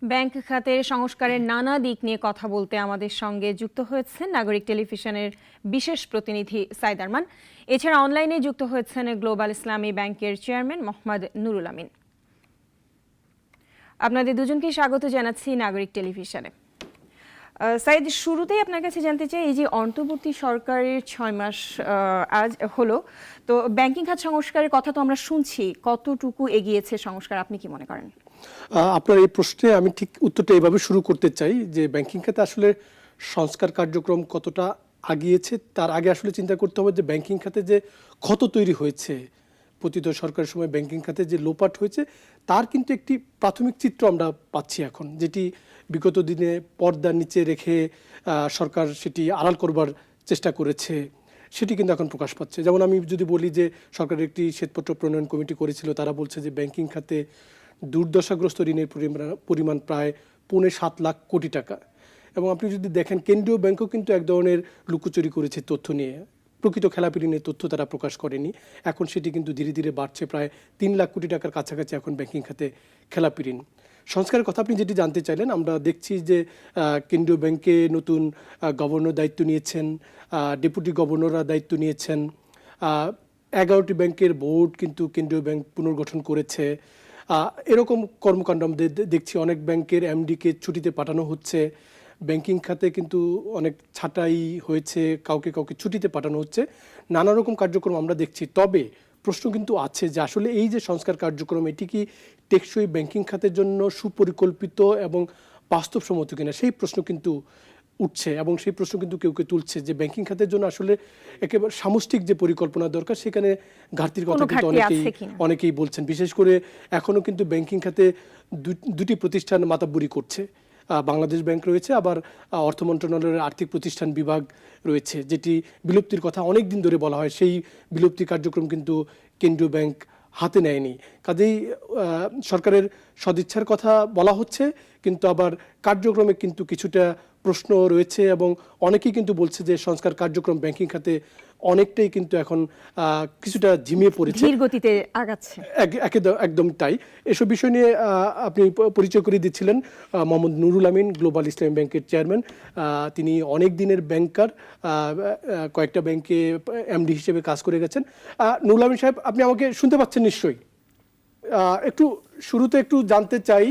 Bank খাতের সংস্কারের নানা দিক নিয়ে কথা বলতে আমাদের সঙ্গে যুক্ত হয়েছেন নাগরিক টেলিভিশনের বিশেষ প্রতিনিধি সাইদ আরমান। এছাড়া অনলাইনে যুক্ত হয়েছেন গ্লোবাল ইসলামী ব্যাংকের চেয়ারম্যান মোহাম্মদ নুরুল আমিন। আপনাদের দুজনকেই স্বাগত জানাচ্ছি নাগরিক টেলিভিশনে। সাইদ, শুরুতেই আপনার কাছে জানতে চাই, এই যে অন্তর্বর্তী সরকারের 6 মাস আজ হলো, তো ব্যাংকিং খাত সংস্কারের কথা তো আমরা শুনছি, কতটুকু এগিয়েছে সংস্কার, আপনি কি মনে করেন? আপনার এই প্রশ্নে আমি ঠিক উত্তরটা এইভাবে শুরু করতে চাই যে ব্যাংকিং খাতে আসলে সংস্কার কার্যক্রম কতটা আগিয়েছে তার আগে আসলে চিন্তা করতে হবে যে ব্যাংকিং খাতে যে ক্ষত তৈরি হয়েছে, পতিত সরকারের সময় ব্যাংকিং খাতে যে লোপাট হয়েছে তার কিন্তু একটি প্রাথমিক চিত্র আমরা পাচ্ছি এখন, যেটি বিগত দিনে পর্দার নিচে রেখে সরকার সেটি আড়াল করবার চেষ্টা করেছে, সেটি কিন্তু এখন প্রকাশ পাচ্ছে। যেমন আমি যদি বলি যে সরকারের একটি শ্বেতপত্র প্রণয়ন কমিটি করেছিল, তারা বলছে যে ব্যাংকিং খাতে দুর্দশাগ্রস্ত ঋণের পরিমাণ প্রায় 7.5 লাখ কোটি টাকা। এবং আপনি যদি দেখেন কেন্দ্রীয় ব্যাংকও কিন্তু এক ধরনের লুকোচুরি করেছে তথ্য নিয়ে, প্রকৃত খেলাপি ঋণের তথ্য তারা প্রকাশ করেনি। এখন সেটি কিন্তু ধীরে ধীরে বাড়ছে, প্রায় 3 লাখ কোটি টাকার কাছাকাছি এখন ব্যাংকিং খাতে খেলাপি ঋণ। সংস্কারের কথা আপনি যেটি জানতে চাইলেন, আমরা দেখছি যে কেন্দ্রীয় ব্যাংকে নতুন গভর্নর দায়িত্ব নিয়েছেন, ডেপুটি গভর্নররা দায়িত্ব নিয়েছেন, 11টি ব্যাংকের বোর্ড কিন্তু কেন্দ্রীয় ব্যাংক পুনর্গঠন করেছে। এরকম কর্মকাণ্ড আমাদের দেখছি, অনেক ব্যাংকের এমডিকে ছুটিতে পাঠানো হচ্ছে, ব্যাংকিং খাতে কিন্তু অনেক ছাঁটাই হয়েছে, কাউকে কাউকে ছুটিতে পাঠানো হচ্ছে, নানা রকম কার্যক্রম আমরা দেখছি। তবে প্রশ্ন কিন্তু আছে যে আসলে এই যে সংস্কার কার্যক্রম, এটি কি টেকসই ব্যাংকিং খাতের জন্য সুপরিকল্পিত এবং বাস্তবসম্মত কিনা, সেই প্রশ্ন কিন্তু উঠছে। এবং সেই প্রশ্ন কিন্তু কেউ কেউ তুলছে যে ব্যাংকিং খাতের জন্য আসলে একেবারে সামষ্টিক যে পরিকল্পনা দরকার, সেখানে ঘাটতির কথা কিন্তু অনেকেই বলছেন। বিশেষ করে এখনো কিন্তু ব্যাংকিং খাতে দুটি প্রতিষ্ঠান মাতাব্বরি করছে, বাংলাদেশ ব্যাংক রয়েছে, আবার অর্থ মন্ত্রণালয়ের আর্থিক প্রতিষ্ঠান বিভাগ রয়েছে, যেটি বিলুপ্তির কথা অনেক দিন ধরে বলা হয়। সেই বিলুপ্তি কার্যক্রম কিন্তু কেন্দ্রীয় ব্যাংক হাতে নেয়নি। কাজেই সরকারের সদিচ্ছার কথা বলা হচ্ছে, কিন্তু আবার কার্যক্রমে কিন্তু কিছুটা প্রশ্ন রয়েছে। এবং অনেকেই কিন্তু বলছে যে সংস্কার কার্যক্রম ব্যাংকিং খাতে অনেকটাই কিন্তু এখন কিছুটা ঝিমিয়ে পড়েছে, ধীর গতিতে আগাচ্ছে। একদম তাই। এসব বিষয় নিয়ে আপনি পরিচয় করে দিচ্ছিলেন মোহাম্মদ নুরুল আমিন, গ্লোবাল ইসলামী ব্যাংকের চেয়ারম্যান। তিনি অনেক দিনের ব্যাংকার, কয়েকটা ব্যাংকে এমডি হিসেবে কাজ করে গেছেন। নুরুল আমিন সাহেব, আপনি আমাকে শুনতে পাচ্ছেন নিশ্চয়ই? একটু শুরুতে একটু জানতে চাই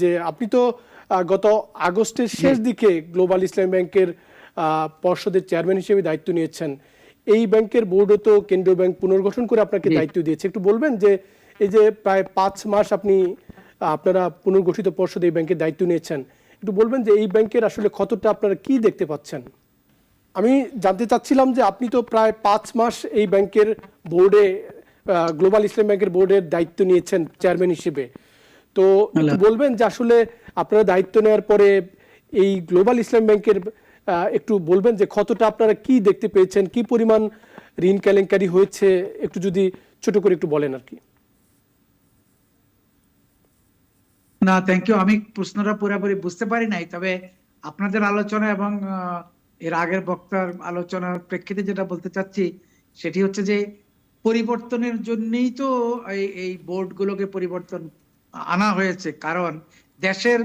যে আপনি তো গত আগস্টের শেষ দিকে গ্লোবাল ইসলামী ব্যাংকের পর্ষদের চেয়ারম্যান হিসেবে দায়িত্ব নিয়েছেন। এই ব্যাংকের বোর্ডও তো কেন্দ্রীয় ব্যাংক পুনর্গঠন করে আপনাকে দায়িত্ব দিয়েছে। একটু বলবেন যে এই যে প্রায় 5 মাস আপনারা পুনর্গঠিত পর্ষদে এই ব্যাংকের দায়িত্ব নিয়েছেন, একটু বলবেন যে এই ব্যাংকের আসলে কতটা আপনারা কি দেখতে পাচ্ছেন? আমি জানতে চাচ্ছিলাম যে আপনি তো প্রায় 5 মাস এই ব্যাংকের বোর্ডে, গ্লোবাল ইসলাম ব্যাংকের বোর্ডের দায়িত্ব নিয়েছেন চেয়ারম্যান হিসেবে, তো একটু বলবেন যে আসলে আপনারা দায়িত্ব নেওয়ার পরে এই গ্লোবাল ইসলাম ব্যাংকের একটু বলবেন যে কতটা আপনারা কি দেখতে পেয়েছেন, কি পরিমাণ ঋণ কেলেঙ্কারি হয়েছে, একটু যদি ছোট করে একটু বলেন আর কি। না, থ্যাংক ইউ। আমি প্রশ্নটা পুরোপুরি বুঝতে পারি নাই, তবে আপনাদের আলোচনা এবং এর আগের বক্তার আলোচনার প্রেক্ষিতে যেটা বলতে চাচ্ছি সেটি হচ্ছে যে পরিবর্তনের জন্যই তো এই বোর্ডগুলোকে পরিবর্তন আনা হয়েছে। কারণ দেশের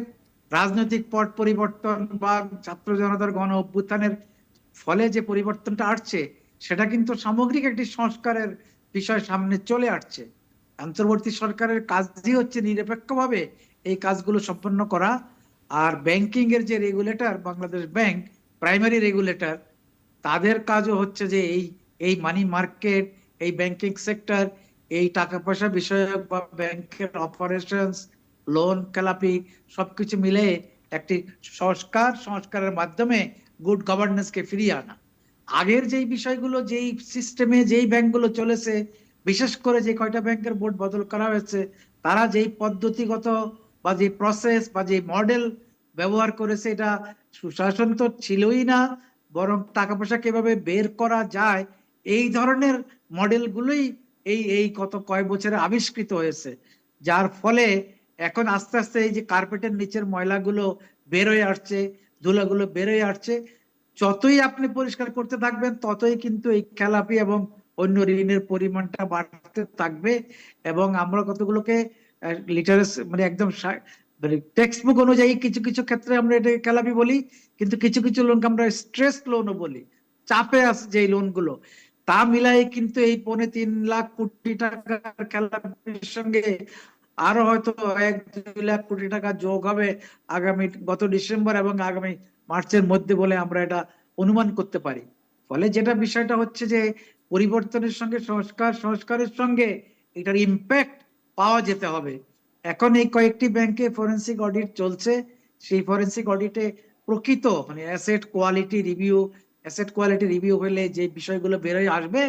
রাজনৈতিক পট পরিবর্তন বা ছাত্র জনতার গণ অভ্যুত্থানের ফলে যে পরিবর্তনটা আসছে, সেটা কিন্তু সামগ্রিক একটি সংস্কারের বিষয় সামনে চলে আসছে। অন্তর্বর্তী সরকারের কাজই হচ্ছে নিরপেক্ষভাবে এই কাজগুলো সম্পন্ন করা। আর ব্যাংকিং এর যে regulator, Bangladesh bank primary regulator, তাদের কাজও হচ্ছে যে এই মানি মার্কেট, এই ব্যাংকিং সেক্টর, এই টাকা পয়সা বিষয়ক বা ব্যাংকের অপারেশনস, লোন খেলাপি সবকিছু মিলে একটি সংস্কারের মাধ্যমে গুড গভর্নেন্সকে ফিরিয়ে আনা। আগের যেই বিষয়গুলো, যেই সিস্টেমে যেই ব্যাংকগুলো চলেছে, বিশেষ করে যে কয়টা ব্যাংকের বোর্ড বদল করা হয়েছে, তারা যেই পদ্ধতিগত বা যে প্রসেস বা যে মডেল ব্যবহার করেছে, এটা সুশাসন তো ছিলই না, বরং টাকা পয়সা কিভাবে বের করা যায় এই ধরনের মডেলগুলোই এই গত কয়েক বছরে আবিষ্কৃত হয়েছে। যার ফলে এখন আস্তে আস্তে এই যে কার্পেটের নিচের ময়লাগুলো বের হয়ে আসছে, ধুলাগুলো বের হয়ে আসছে। যতই আপনি পরিষ্কার করতে থাকবেন, ততই কিন্তু এই খেলাপি এবং অন্য ঋণের পরিমাণটা বাড়তে থাকবে। এবং আমরা কতগুলোকে লিটারেসি মানে একদম টেক্সট বুক অনুযায়ী কিছু কিছু ক্ষেত্রে আমরা এটা খেলাপি বলি, কিন্তু কিছু কিছু লোনকে আমরা স্ট্রেস লোনও বলি, চাপে আছে যে লোনগুলো, তা মিলাই কিন্তু এই 3.5 লাখ কোটি টাকার খেলাপির সঙ্গে আরো হয়তো 1-2 লাখ কোটি টাকা যোগ হবে আগামী গত ডিসেম্বর এবং আগামী মার্চের মধ্যে বলে আমরা এটা অনুমান করতে পারি। ফলে যেটা বিষয়টা হচ্ছে যে পরিবর্তনের সঙ্গে সংস্কারের সঙ্গে এটার ইম্প্যাক্ট পাওয়া যেতে হবে। এখন এই কয়েকটি ব্যাংকে ফরেন্সিক অডিট চলছে, সেই ফরেন্সিক অডিটে প্রকৃত মানে অ্যাসেট কোয়ালিটি রিভিউ হলে যে বিষয়গুলো বেরোয় আসবে,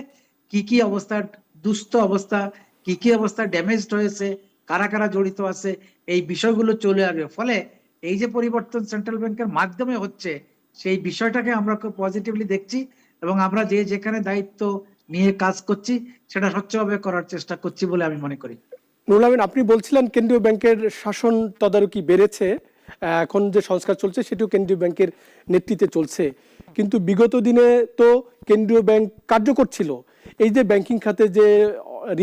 কি কি অবস্থা, দুস্থ অবস্থা, কি কি অবস্থা ড্যামেজড হয়েছে, কারা কারা জড়িত আছে, এই বিষয়গুলো চলে আসবে। ফলে এই যে পরিবর্তন সেন্ট্রাল ব্যাংকের মাধ্যমে হচ্ছে, সেই বিষয়টাকে আমরা খুব পজিটিভলি দেখছি এবং আমরা যে যেখানে দায়িত্ব নিয়ে কাজ করছি সেটা স্বচ্ছভাবে করার চেষ্টা করছি বলে আমি মনে করি। নুরুল আমিন, আপনি বলছিলেন কেন্দ্রীয় ব্যাংকের শাসন তদারকি বেড়েছে, এখন যে সংস্কার চলছে সেটিও কেন্দ্রীয় ব্যাংকের নেতৃত্বে চলছে, কিন্তু বিগত দিনে তো কেন্দ্রীয় ব্যাংক কার্যকর ছিল। এই যে ব্যাংকিং খাতে যে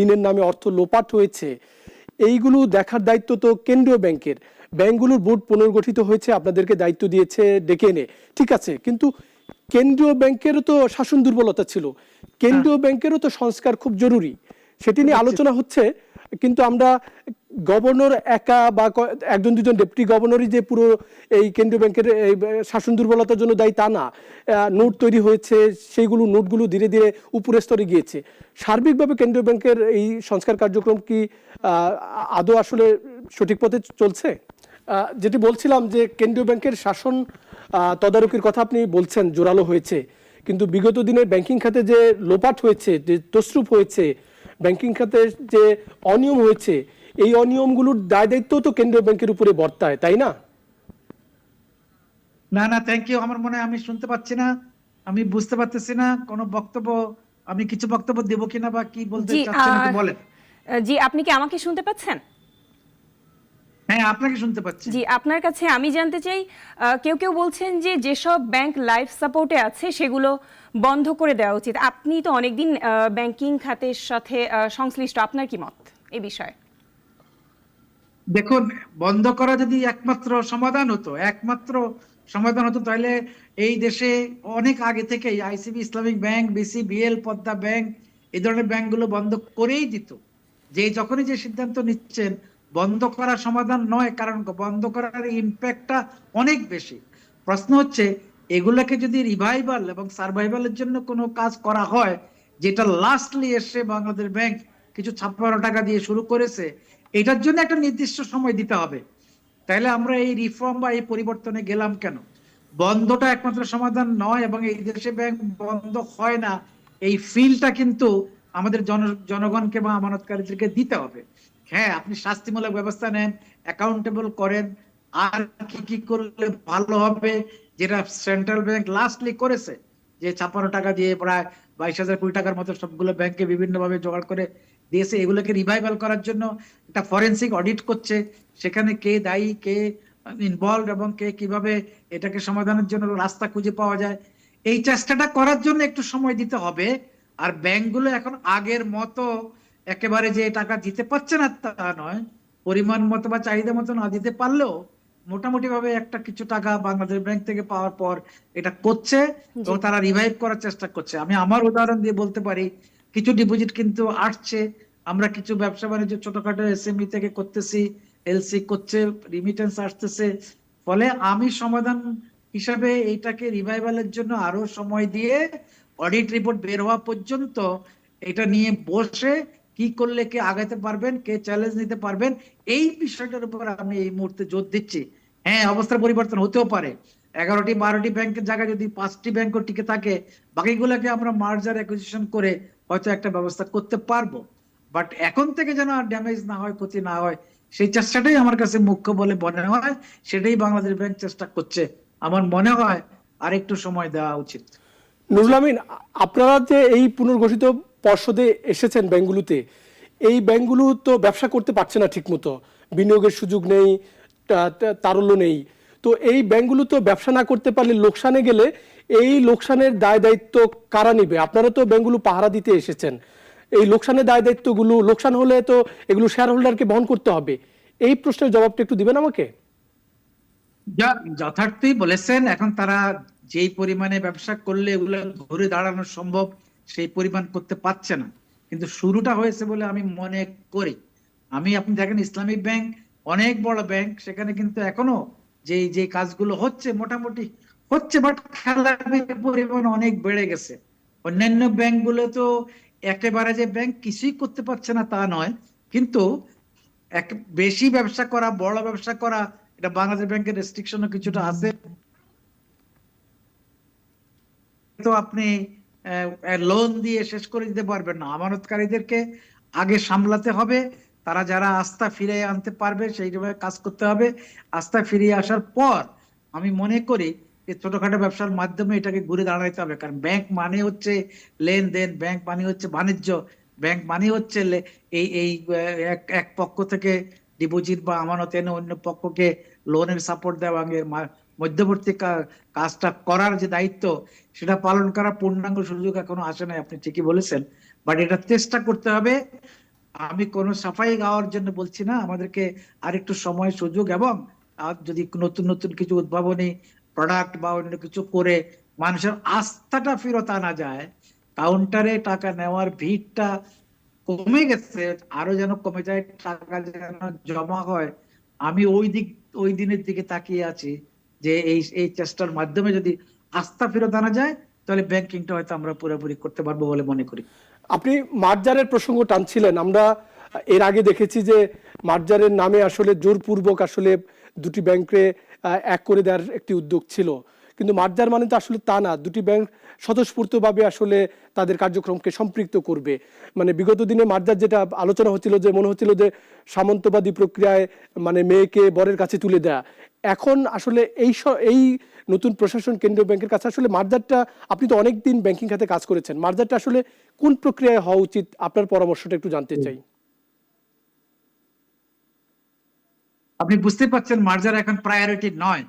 ঋণের নামে অর্থ লোপাট হয়েছে, এইগুলো দেখার দায়িত্ব তো কেন্দ্রীয় ব্যাংকের। ব্যাংকগুলোর বোর্ড পুনর্গঠিত হয়েছে, আপনাদেরকে দায়িত্ব দিয়েছে ডেকে এনে, ঠিক আছে, কিন্তু কেন্দ্রীয় ব্যাংকেরও তো শাসন দুর্বলতা ছিল, কেন্দ্রীয় ব্যাংকেরও তো সংস্কার খুব জরুরি, সেটি নিয়ে আলোচনা হচ্ছে। কিন্তু আমরা গভর্নর একা বা একজন দুজন ডেপুটি গভর্নরই যে পুরো এই কেন্দ্রীয় ব্যাংকের এই শাসন দুর্বলতার জন্য দায়ী তা না। নোট তৈরি হয়েছে, সেইগুলো নোটগুলো ধীরে ধীরে উপরের স্তরে গিয়েছে। সার্বিকভাবে কেন্দ্রীয় ব্যাংকের এই সংস্কার কার্যক্রম কি আদৌ আসলে সঠিক পথে চলছে? যেটি বলছিলাম যে কেন্দ্রীয় ব্যাংকের শাসন তদারকির কথা আপনি বলছেন জোরালো হয়েছে, কিন্তু বিগত দিনে ব্যাংকিং খাতে যে লোপাট হয়েছে, যে তছরূপ হয়েছে, ব্যাংকিং খাতে যে অনিয়ম হয়েছে, এই অনিয়মগুলোর দায় দায়িত্ব তো কেন্দ্রীয় ব্যাংকের উপরে বর্তায়, তাই না? না না, থ্যাংক ইউ। আমার মনে হয় আমি শুনতে পাচ্ছি না, আমি বুঝতে পারতেছি না কোনো বক্তব্য, আমি কিছু বক্তব্য দেবো কিনা বা কি বলতে জি চাচ্ছেন একটু বলেন। জি, আপনি কি আমাকে শুনতে পাচ্ছেন? হ্যাঁ, আপনাকে শুনতে পাচ্ছি। জি, আপনার কাছে আমি জানতে চাই, কেউ কেউ বলছেন যে যেসব ব্যাংক লাইফ সাপোর্টে আছে সেগুলো বন্ধ করে দেওয়া উচিত। আপনি তো অনেকদিন ব্যাংকিং খাতের সাথে সংশ্লিষ্ট, আপনার কি মত এই বিষয়ে? দেখুন, বন্ধ করা যদি একমাত্র সমাধান হতো তাহলে এই দেশে অনেক আগে থেকেই ICB, Islamic bank, বিসিবিএল, Padma bank, এই ধরনের ব্যাংকগুলো বন্ধ করেই দিত। যে যখনই যে সিদ্ধান্ত নিচ্ছেন বন্ধ করা সমাধান নয়, কারণ বন্ধ করার ইম্প্যাক্টটা অনেক বেশি। প্রশ্ন হচ্ছে এগুলোকে যদি রিভাইভাল এবং সার্ভাইভালের জন্য কোনো কাজ করা হয়, যেটা লাস্টলি এসে বাংলাদেশ ব্যাংক কিছু 56 টাকা দিয়ে শুরু করেছে, এটার জন্য একটা নির্দিষ্ট সময় দিতে হবে। তাহলে আমরা এই রিফর্ম বা এই পরিবর্তনে গেলাম কেন? বন্ধটা একমাত্র সমাধান নয় এবং এই দেশে ব্যাংক বন্ধ হয় না, এই ফিলটা কিন্তু আমাদের জনগণকে বা আমানতকারীদেরকে দিতে হবে। হ্যাঁ, আপনি শাস্তিমূলক ব্যবস্থা নেন, অ্যাকাউন্টেবল করেন, আর কি কি করলে ভালো হবে, যেটা সেন্ট্রাল ব্যাংক লাস্টলি করেছে, যে 56 টাকা দিয়ে প্রায় 22,000 কোটি টাকার মতো সবগুলো ব্যাংকে বিভিন্নভাবে জোগাড় করে দিয়েছে। এগুলোকে রিভাইভাল করার জন্য একটা ফরেন্সিক অডিট করছে, সেখানে কে দায়ী, কে ইনভলভ এবং কে কিভাবে এটাকে সমাধানের জন্য রাস্তা খুঁজে পাওয়া যায়, এই চেষ্টাটা করার জন্য একটু সময় দিতে হবে। আর ব্যাংকগুলো এখন আগের মতো একেবারে যে টাকা দিতে পারছে না তা নয়, পরিমাণ মতো বা চাহিদা মতো না দিতে পারলেও মোটামুটি ভাবে একটা কিছু টাকা বাংলাদেশ ব্যাংক থেকে পাওয়ার পর এটা করছে এবং তারা রিভাইভ করার চেষ্টা করছে। আমি আমার উদাহরণ দিয়ে বলতে পারি, কিছু ডিপোজিট কিন্তু আসছে, আমরা কিছু ব্যবসা বাণিজ্য ছোটখাটো এসএমই থেকে করতেছি, এলসি করছে, রিমিটেন্স আসতেছে। ফলে আমি সমাধান হিসাবে এইটাকে রিভাইভালের জন্য আরো সময় দিয়ে অডিট রিপোর্ট বের হওয়া পর্যন্ত এটা নিয়ে বসে কি করলে কে আগাতে পারবেন, কে চ্যালেঞ্জ নিতে পারবেন, এই বিষয়টার উপর আমি এই মুহূর্তে জোর দিচ্ছি। হ্যাঁ, অবস্থার পরিবর্তন হতেও পারে, 11টি-12টি ব্যাংকের জায়গায় যদি 5টি ব্যাংকও টিকে থাকে, বাকিগুলোকে আমরা মার্জার অ্যাকুইজিশন করে হয়তো একটা ব্যবস্থা করতে পারবো। বাট এখন থেকে যেন আর ড্যামেজ না হয়, ক্ষতি না হয়, সেই চেষ্টাটাই আমার কাছে মুখ্য বলে মনে হয়, সেটাই বাংলাদেশ ব্যাংক চেষ্টা করছে। আমার মনে হয় আর একটু সময় দেওয়া উচিত। নুরুল আমিন, আপনারা যে এই পুনর্গঠিত পর্ষদে এসেছেন ব্যাংকগুলোতে, এই ব্যাংকগুলো তো ব্যবসা করতে পারছে না ঠিকমতো, বিনিয়োগের সুযোগ নেই, তারল্য নেই। তো এই ব্যাংকগুলো তো ব্যবসা না করতে পারলে, লোকসানে গেলে এই লোকসানের দায় দায়িত্ব কারা নিবে? আপনারা তো ব্যাংকগুলো পাহারা দিতে এসেছেন, এই লোকসানের দায় দায়িত্বগুলো, লোকসান হলে তো এগুলো শেয়ার হোল্ডারকে বহন করতে হবে। এই প্রশ্নের জবাবটা একটু দিবেন আমাকে। যথার্থই বলেছেন। এখন তারা যেই পরিমাণে ব্যবসা করলে এগুলো ঘুরে দাঁড়ানো সম্ভব সেই পরিমাণ করতে পারছে না, কিন্তু শুরুটা হয়েছে বলে আমি মনে করি। আপনি দেখেন ইসলামিক ব্যাংক অনেক বড় ব্যাংক, সেখানে কিন্তু এখনো যে যে কাজগুলো হচ্ছে মোটামুটি হচ্ছে, বাট খেলাপির পরিমাণ অনেক বেড়ে গেছে। অন্যান্য ব্যাংকগুলো তো একেবারে যে ব্যাংক কিছুই করতে পারছে না তা নয়, কিন্তু এক বেশি ব্যবসা করা, বড় ব্যবসা করা, এটা বাংলাদেশ ব্যাংকের রেস্ট্রিকশনও কিছুটা আছে। তো আপনি লোন দিয়ে শেষ করে দিতে পারবেন না, আমানতকারীদেরকে আগে সামলাতে হবে। তারা যারা আস্থা ফিরিয়ে আনতে পারবে সেইভাবে কাজ করতে হবে। আস্থা ফিরিয়ে আসার পর আমি মনে করি যে ছোটখাটো ব্যবসার মাধ্যমে এটাকে ঘুরে দাঁড়াইতে হবে। কারণ ব্যাংক মানে হচ্ছে লেনদেন, ব্যাংক মানে হচ্ছে বাণিজ্য, ব্যাংক মানে হচ্ছে এই এই এক পক্ষ থেকে ডিপোজিট বা আমানত এনে অন্য পক্ষকে লোনের সাপোর্ট দেওয়া, মধ্যবর্তী কাজটা করার যে দায়িত্ব সেটা পালন করার পূর্ণাঙ্গ সুযোগ এখনো আসে নাই। আপনি ঠিকই বলেছেন, বাট এটা চেষ্টা করতে হবে। আমি কোনো সাফাই গাওয়ার জন্য বলছি না, আমাদেরকে আরেকটু সময় সুযোগ এবং যদি নতুন নতুন কিছু উদ্ভাবনী প্রোডাক্ট বা অন্য কিছু করে মানুষের আস্থাটা ফেরত আনা যায়, কাউন্টারে টাকা নেওয়ার ভিড়টা কমে গেছে, আরো যেন কমে যায়, টাকা যেন জমা হয়। আমি ওই দিনের দিকে তাকিয়ে আছি যে এই চেষ্টার মাধ্যমে যদি আস্থা ফেরত আনা যায় তাহলে ব্যাংকিংটা হয়তো আমরা পুরোপুরি করতে পারবো বলে মনে করি। আপনি মার্জারের প্রসঙ্গ টানছিলেন। আমরা এর আগে দেখেছি যে মার্জারের নামে আসলে জোরপূর্বক আসলে দুটি ব্যাংকে এক করে দেওয়ার একটি উদ্যোগ ছিল, কিন্তু মার্জার মানে তো আসলে তা না। দুটি ব্যাংক স্বতঃস্ফূর্তভাবে আসলে তাদের কার্যক্রমকে সম্পৃক্ত করবে। মানে বিগত দিনে মার্জার যেটা আলোচনা হচ্ছিল যে মনে হচ্ছিল যে সামন্তবাদী প্রক্রিয়ায় মানে মেয়েকে বরের কাছে তুলে দেয়া। এখন আসলে এই নতুন প্রশাসন কেন্দ্রীয় ব্যাংকের কাছে আসলে মার্জারটা, আপনি তো অনেকদিন ব্যাংকিং খাতে কাজ করেছেন, মার্জারটা আসলে কোন প্রক্রিয়ায় হওয়া উচিত আপনার পরামর্শটা একটু জানতে চাই। আপনি বুঝতে পারছেন মার্জার এখন প্রায়োরিটি নয়,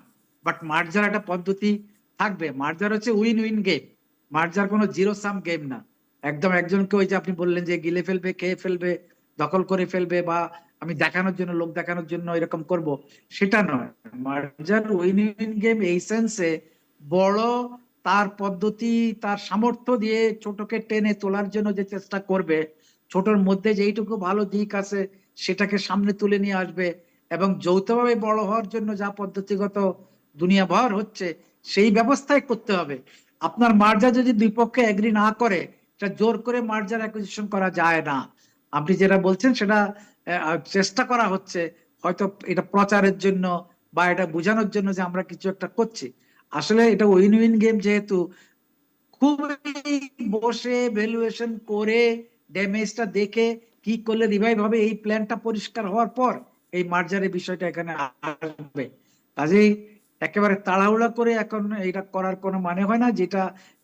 বাট মার্জার একটা পদ্ধতি থাকবে। মার্জার হচ্ছে উইন উইন গেম, মার্জার কোনো জিরো সাম গেম না। একদম একজনকে ওই যে আপনি বললেন যে গিলে ফেলবে, খেয়ে ফেলবে, দখল করে ফেলবে, বা আমি দেখানোর জন্য, লোক দেখানোর জন্য এরকম করব, সেটা নয়। মার্জার উইন উইন গেম এই সেন্সে বড় তার পদ্ধতি, তার সামর্থ্য দিয়ে ছোটকে টেনে তোলার জন্য যে চেষ্টা করবে, ছোটর মধ্যে যেইটুকু ভালো দিক আছে সেটাকে সামনে তুলে নিয়ে আসবে, এবং যৌথভাবে বড় হওয়ার জন্য যা পদ্ধতিগত দুনিয়া ভর হচ্ছে সেই ব্যবস্থায় করতে হবে। আপনার মার্জার যদি দুই পক্ষে এগ্রি না করে, এটা জোর করে মার্জার অ্যাকুইজিশন করা যায় না। আপনি যেটা বলছেন সেটা চেষ্টা করা হচ্ছে, হয়তো এটা প্রচারের জন্য বা এটা বোঝানোর জন্য যে আমরা কিছু একটা করছি। আসলে এটা উইন উইন গেম, যেহেতু খুবই বসে ভ্যালুয়েশন করে ড্যামেজটা দেখে কি করলে রিভাইভ হবে এই প্ল্যানটা পরিষ্কার হওয়ার পর এই মার্জারের বিষয়টা এখানে আসবে। কাজেই একেবারে তাড়াহুড়া করে এখন এটা করার কোনো মানে হয় না। যেটা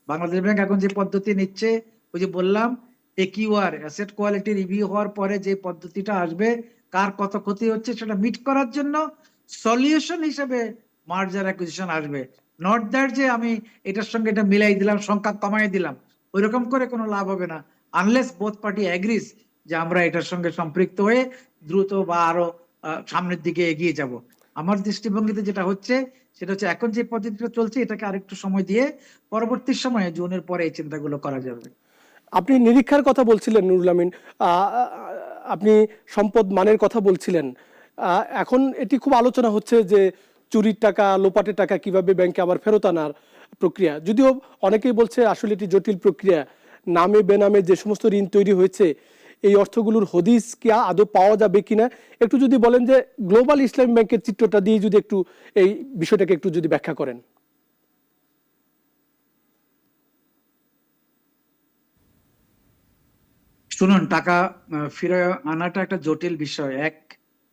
বাংলাদেশ ব্যাংক এখন যে পদ্ধতি নিচ্ছে, ওই যে বললাম একিউআর, অ্যাসেট কোয়ালিটি রিভিউ হওয়ার পরে যে পদ্ধতিটা আসবে, কার কত ক্ষতি হচ্ছে সেটা মিট করার জন্য সলিউশন হিসেবে মার্জার অ্যাকুইজিশন আসবে। নট দ্যাট যে আমি এটার সঙ্গে এটা মিলাই দিলাম, সংখ্যা কমাই দিলাম, ওইরকম করে কোনো লাভ হবে না, আনলেস বোথ পার্টি অ্যাগ্রিজ যে আমরা এটার সঙ্গে সম্পৃক্ত হয়ে দ্রুত বা আরো সামনের দিকে এগিয়ে যাব। আমার দৃষ্টিভঙ্গিতে যেটা হচ্ছে সেটা হচ্ছে এখন যে পদ্ধতিটা চলছে এটাকে আরেকটু সময় দিয়ে পরবর্তী সময়ে জুনের পরে এই চিন্তাগুলো করা যাবে। আপনি নিরীক্ষার কথা বলছিলেন নুরুল আমিন, আপনি সম্পদ মানের কথা বলছিলেন। এখন এটি খুব আলোচনা হচ্ছে যে চুরির টাকা, লোপাটের টাকা কিভাবে ব্যাংকে আবার ফেরত আনার প্রক্রিয়া। যদিও অনেকেই বলছে আসলে এটি জটিল প্রক্রিয়া, নামে বেনামে যে সমস্ত ঋণ তৈরি হয়েছে এই অর্থগুলোর হদিস কি আদৌ পাওয়া যাবে কিনা, একটু যদি বলেন যে গ্লোবাল ইসলামী ব্যাংকের চিত্রটা দিয়ে যদি একটু এই বিষয়টাকে একটু যদি ব্যাখ্যা করেন। শুনুন, টাকা ফিরে আনাটা একটা জটিল বিষয় এক।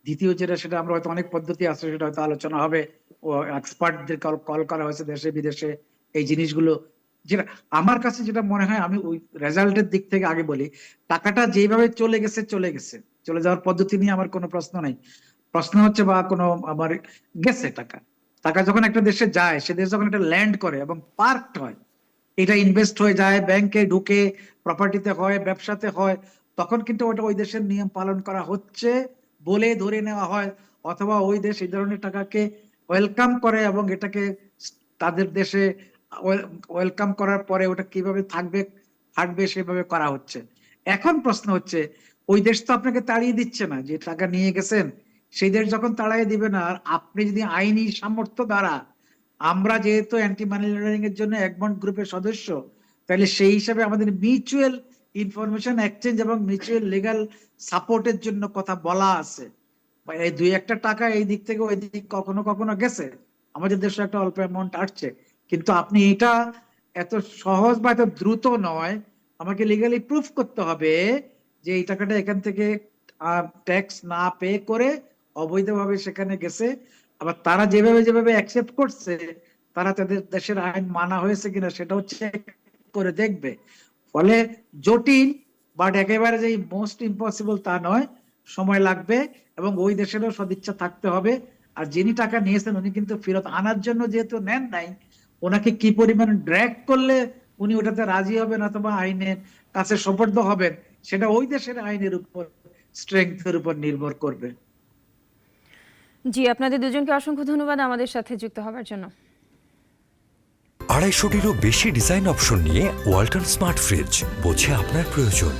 দ্বিতীয় যেটা, সেটা আমরা হয়তো অনেক পদ্ধতি আছে, সেটা হয়তো আলোচনা হবে, ও এক্সপার্টদের কল করা হয়েছে দেশে বিদেশে এই জিনিসগুলো। যেটা আমার কাছে যেটা মনে হয়, আমি ওই রেজাল্টের দিক থেকে আগে বলি, টাকাটা যেভাবে চলে গেছে চলে গেছে, চলে যাওয়ার পদ্ধতি নিয়ে আমার কোনো প্রশ্ন নাই। প্রশ্ন হচ্ছে বা কোনো আমার গেছে টাকা, টাকা যখন একটা দেশে যায়, সে দেশ যখন একটা ল্যান্ড করে এবং পার্কড হয়, এটা ইনভেস্ট হয়ে যায়, ব্যাংকে ঢুকে, প্রপার্টিতে হয়, ব্যবসাতে হয়, তখন কিন্তু ওটা ওই দেশের নিয়ম পালন করা হচ্ছে বলে ধরে নেওয়া হয়, অথবা ওই দেশ এই ধরনের টাকাকে ওয়েলকাম করে এবং এটাকে তাদের দেশে ওয়েলকাম করার পরে ওটা কিভাবে থাকবে সেভাবে করা হচ্ছে। এখন প্রশ্ন হচ্ছে, ওই দেশ তো আপনাকে তাড়িয়ে দিচ্ছে না, যে টাকা নিয়ে গেছেন সেই দেশ যখন তাড়িয়ে দিবে না, আর আপনি যদি আইনি সামর্থ্য দ্বারা, আমরা যেহেতু অ্যান্টি মানি লন্ডারিং এর জন্য এগমন্ট গ্রুপের সদস্য, তাহলে সেই হিসাবে আমাদের মিউচুয়াল ইনফরমেশন এক্সচেঞ্জ এবং মিউচুয়াল লিগ্যাল সাপোর্টের জন্য কথা বলা আছে। এই দুই একটা টাকা এই দিক থেকে ওই দিক কখনো কখনো গেছে, আমাদের দেশে একটা অল্প অ্যামাউন্ট আসছে, কিন্তু আপনি এটা এত সহজ বা এত দ্রুত নয়, আমাকে লিগালি প্রুফ করতে হবে যে এই টাকাটা এখান থেকে ট্যাক্স না পে করে অবৈধভাবে সেখানে গেছে। আবার তারা যেভাবে যেভাবে অ্যাকসেপ্ট করছে, তারা তাদের দেশের আইন মানা হয়েছে কিনা সেটা হচ্ছে করে দেখবে। ফলে জটিল, বাট একেবারে যে মোস্ট ইম্পসিবল তা নয়, সময় লাগবে এবং ওই দেশেরও সদিচ্ছা থাকতে হবে। আর যিনি টাকা নিয়েছেন উনি কিন্তু ফেরত আনার জন্য যেহেতু নেন নাই, ওনাকে কি পরিমাণ ড্র্যাগ করলে উনি ওটাতে রাজি হবেন অথবা আইনের কাছে সোপর্দ হবেন, সেটা ওই দেশের আইনের উপর, স্ট্রেংথের উপর নির্ভর করবে। জি, আপনাদের দুজনকে অসংখ্য ধন্যবাদ আমাদের সাথে যুক্ত হওয়ার জন্য। 250-টিরও বেশি ডিজাইন অপশন নিয়ে ওয়ালটন স্মার্ট ফ্রিজ, বোঝে আপনার প্রয়োজন।